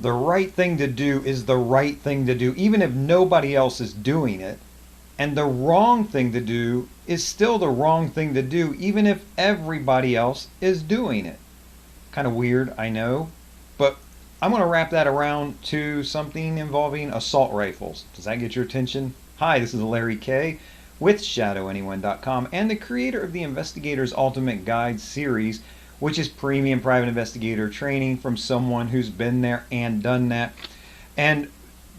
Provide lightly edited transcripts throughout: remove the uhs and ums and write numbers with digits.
The right thing to do is the right thing to do, even if nobody else is doing it. And the wrong thing to do is still the wrong thing to do, even if everybody else is doing it. Kind of weird, I know. But I'm going to wrap that around to something involving assault rifles. Does that get your attention? Hi, this is Larry Kaye with ShadowAnyone.com and the creator of the Investigator's Ultimate Guide series, which is premium private investigator training from someone who's been there and done that. And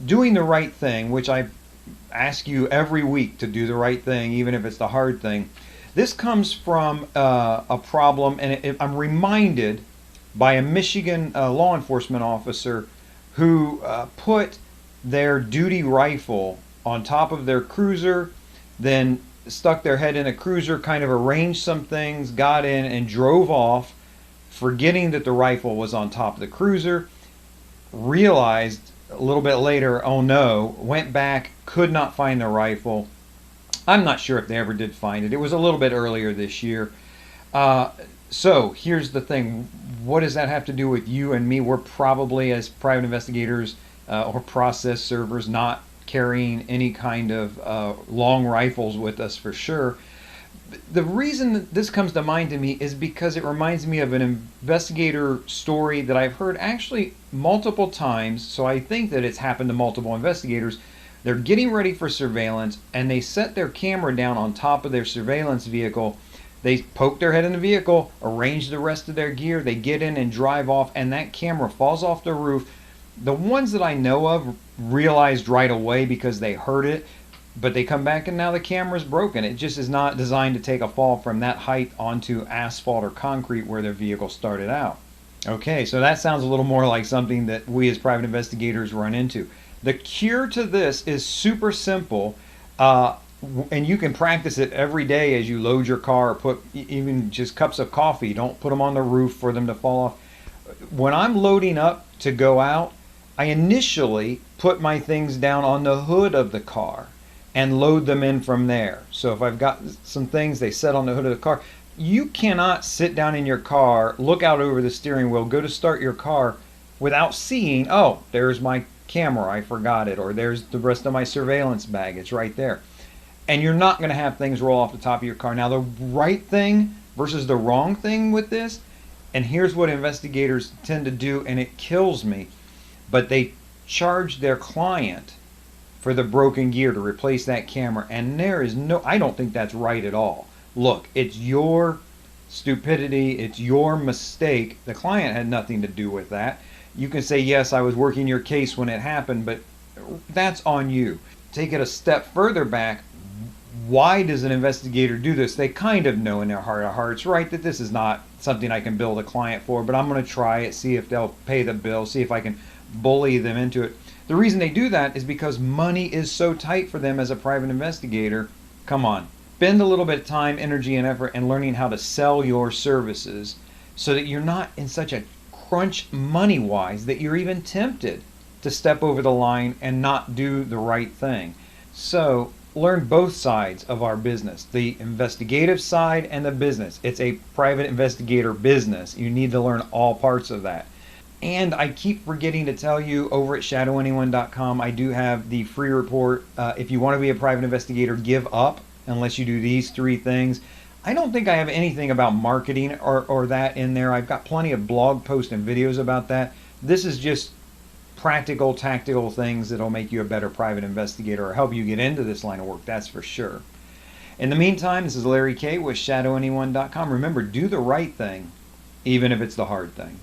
doing the right thing, which I ask you every week to do the right thing, even if it's the hard thing. This comes from a problem, and I'm reminded by a Michigan law enforcement officer who put their duty rifle on top of their cruiser, then stuck their head in a cruiser, kind of arranged some things, got in and drove off, forgetting that the rifle was on top of the cruiser, realized a little bit later, oh no, went back, could not find the rifle. I'm not sure if they ever did find it. It was a little bit earlier this year. So here's the thing. What does that have to do with you and me? We're probably, as private investigators or process servers, not carrying any kind of long rifles with us for sure. The reason that this comes to mind to me is because it reminds me of an investigator story that I've heard actually multiple times, so I think that it's happened to multiple investigators. They're getting ready for surveillance and they set their camera down on top of their surveillance vehicle. They poke their head in the vehicle, arrange the rest of their gear, they get in and drive off, and that camera falls off the roof. The ones that I know of realized right away because they heard it, but they come back and now the camera's broken. It just is not designed to take a fall from that height onto asphalt or concrete where their vehicle started out. Okay, so that sounds a little more like something that we as private investigators run into. The cure to this is super simple, and you can practice it every day as you load your car, or put even just cups of coffee. Don't put them on the roof for them to fall off. When I'm loading up to go out, I initially put my things down on the hood of the car and load them in from there. So if I've got some things, they set on the hood of the car. You cannot sit down in your car, look out over the steering wheel, go to start your car without seeing, oh, there's my camera, I forgot it, or there's the rest of my surveillance bag, it's right there. And you're not going to have things roll off the top of your car. Now, the right thing versus the wrong thing with this, and here's what investigators tend to do, and it kills me, but they charge their client for the broken gear to replace that camera, and there is no, I don't think that's right at all. Look, it's your stupidity, it's your mistake. The client had nothing to do with that. You can say, yes, I was working your case when it happened, but that's on you. Take it a step further back. Why does an investigator do this? They kind of know in their heart of hearts, right, that this is not something I can bill the client for, but I'm going to try it, see if they'll pay the bill, see if I can bully them into it. The reason they do that is because money is so tight for them as a private investigator. Come on, spend a little bit of time, energy, and effort in learning how to sell your services so that you're not in such a crunch money-wise that you're even tempted to step over the line and not do the right thing. So learn both sides of our business, the investigative side and the business. It's a private investigator business. You need to learn all parts of that. And I keep forgetting to tell you, over at ShadowAnyone.com, I do have the free report. If you want to be a private investigator, give up unless you do these 3 things. I don't think I have anything about marketing or that in there. I've got plenty of blog posts and videos about that. This is just practical, tactical things that'll make you a better private investigator or help you get into this line of work, that's for sure. In the meantime, this is Larry Kaye with ShadowAnyone.com. Remember, do the right thing, even if it's the hard thing.